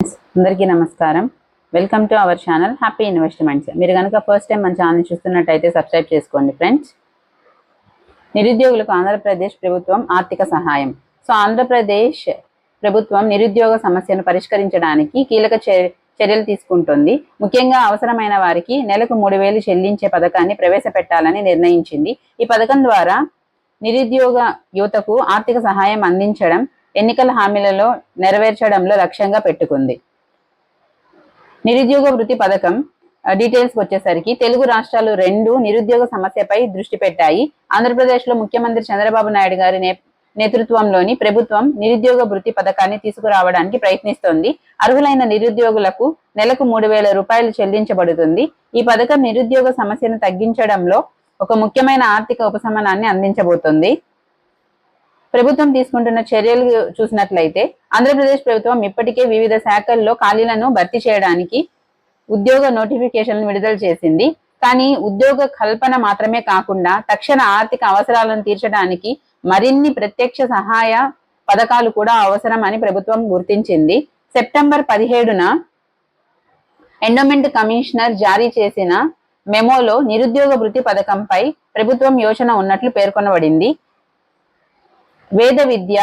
అందరికీ నమస్కారం. Welcome to our channel happy investments. మీరు కనుక ఫస్ట్ టైం మన ఛానల్ చూస్తున్నట్టయితే సబ్స్క్రైబ్ చేసుకోండి ఫ్రెండ్స్. నిరుద్యోగులకు ఆంధ్రప్రదేశ్ ప్రభుత్వం ఆర్థిక సహాయం. సో ఆంధ్రప్రదేశ్ ప్రభుత్వం నిరుద్యోగ సమస్యను పరిష్కరించడానికి కీలక చర్యలు తీసుకుంటుంది. ముఖ్యంగా అవసరమైన వారికి నెలకు 3,000 చెల్లించే పథకాన్ని ప్రవేశపెట్టాలని నిర్ణయించింది. ఈ పథకం ద్వారా నిరుద్యోగ యువతకు ఆర్థిక సహాయం అందించడం ఎన్నికల హామీలలో నెరవేర్చడంలో లక్ష్యంగా పెట్టుకుంది. నిరుద్యోగ వృత్తి పథకం డీటెయిల్స్కి వచ్చేసరికి తెలుగు రాష్ట్రాలు 2 నిరుద్యోగ సమస్యపై దృష్టి పెట్టాయి. ఆంధ్రప్రదేశ్లో ముఖ్యమంత్రి చంద్రబాబు నాయుడు గారి నేతృత్వంలోని ప్రభుత్వం నిరుద్యోగ వృత్తి పథకాన్ని తీసుకురావడానికి ప్రయత్నిస్తోంది. అర్హులైన నిరుద్యోగులకు నెలకు 3,000 రూపాయలు చెల్లించబడుతుంది. ఈ పథకం నిరుద్యోగ సమస్యను తగ్గించడంలో ఒక ముఖ్యమైన ఆర్థిక ఉపశమనాన్ని అందించబోతోంది. ప్రభుత్వం తీసుకుంటున్న చర్యలు చూసినట్లయితే ఆంధ్రప్రదేశ్ ప్రభుత్వం ఇప్పటికే వివిధ శాఖల్లో ఖాళీలను భర్తీ చేయడానికి ఉద్యోగ నోటిఫికేషన్లను విడుదల చేసింది. కానీ ఉద్యోగ కల్పన మాత్రమే కాకుండా తక్షణ ఆర్థిక అవసరాలను తీర్చడానికి మరిన్ని ప్రత్యక్ష సహాయ పథకాలు కూడా అవసరం అని ప్రభుత్వం గుర్తించింది. సెప్టెంబర్ 17న ఎండోమెంట్ కమిషనర్ జారీ చేసిన మెమోలో నిరుద్యోగ వృత్తి పథకంపై ప్రభుత్వం యోచన ఉన్నట్లు పేర్కొనబడింది. వేద విద్య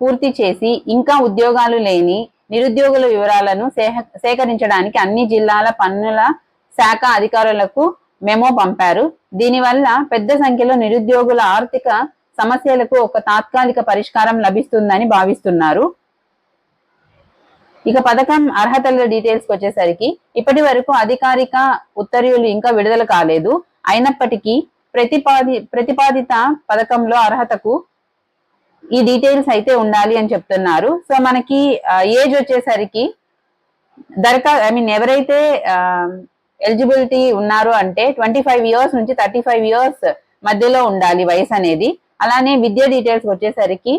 పూర్తి చేసి ఇంకా ఉద్యోగాలు లేని నిరుద్యోగుల వివరాలను సేకరించడానికి అన్ని జిల్లాల పన్నుల శాఖ అధికారులకు మెమో పంపారు. దీనివల్ల పెద్ద సంఖ్యలో నిరుద్యోగుల ఆర్థిక సమస్యలకు ఒక తాత్కాలిక పరిష్కారం లభిస్తుందని భావిస్తున్నారు. ఇక పథకం అర్హతల డీటెయిల్స్కి వచ్చేసరికి ఇప్పటి వరకు అధికారిక ఉత్తర్వులు ఇంకా విడుదల కాలేదు. అయినప్పటికీ ప్రతిపాదిత పథకంలో అర్హతకు ఈ డీటెయిల్స్ అయితే ఉండాలి అని చెప్తున్నారు. సో మనకి ఏజ్ వచ్చేసరికి ఎవరైతే ఎలిజిబిలిటీ ఉన్నారు అంటే 25 ఇయర్స్ నుంచి 35 ఇయర్స్ మధ్యలో ఉండాలి వయసు అనేది. అలానే విద్యా డీటెయిల్స్ వచ్చేసరికి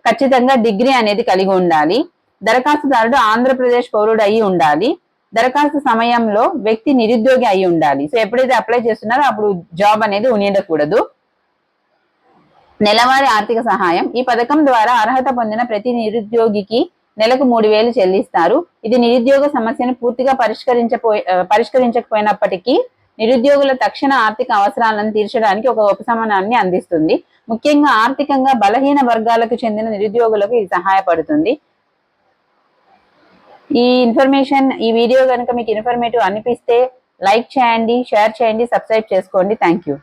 ఖచ్చితంగా డిగ్రీ అనేది కలిగి ఉండాలి. దరఖాస్తుదారుడు ఆంధ్రప్రదేశ్ పౌరుడు అయి ఉండాలి. దరఖాస్తు సమయంలో వ్యక్తి నిరుద్యోగి అయి ఉండాలి. సో ఎప్పుడైతే అప్లై చేస్తున్నారో అప్పుడు జాబ్ అనేది ఉండకూడదు. నెలవారీ ఆర్థిక సహాయం. ఈ పథకం ద్వారా అర్హత పొందిన ప్రతి నిరుద్యోగికి నెలకు 3,000 చెల్లిస్తారు. ఇది నిరుద్యోగ సమస్యను పూర్తిగా పరిష్కరించకపోయినప్పటికీ నిరుద్యోగుల తక్షణ ఆర్థిక అవసరాలను తీర్చడానికి ఒక ఉపశమనాన్ని అందిస్తుంది. ముఖ్యంగా ఆర్థికంగా బలహీన వర్గాలకు చెందిన నిరుద్యోగులకు ఇది సహాయపడుతుంది. ఈ వీడియో కనుక మీకు ఇన్ఫర్మేటివ్ అనిపిస్తే లైక్ చేయండి, షేర్ చేయండి, సబ్స్క్రైబ్ చేసుకోండి. Thank you.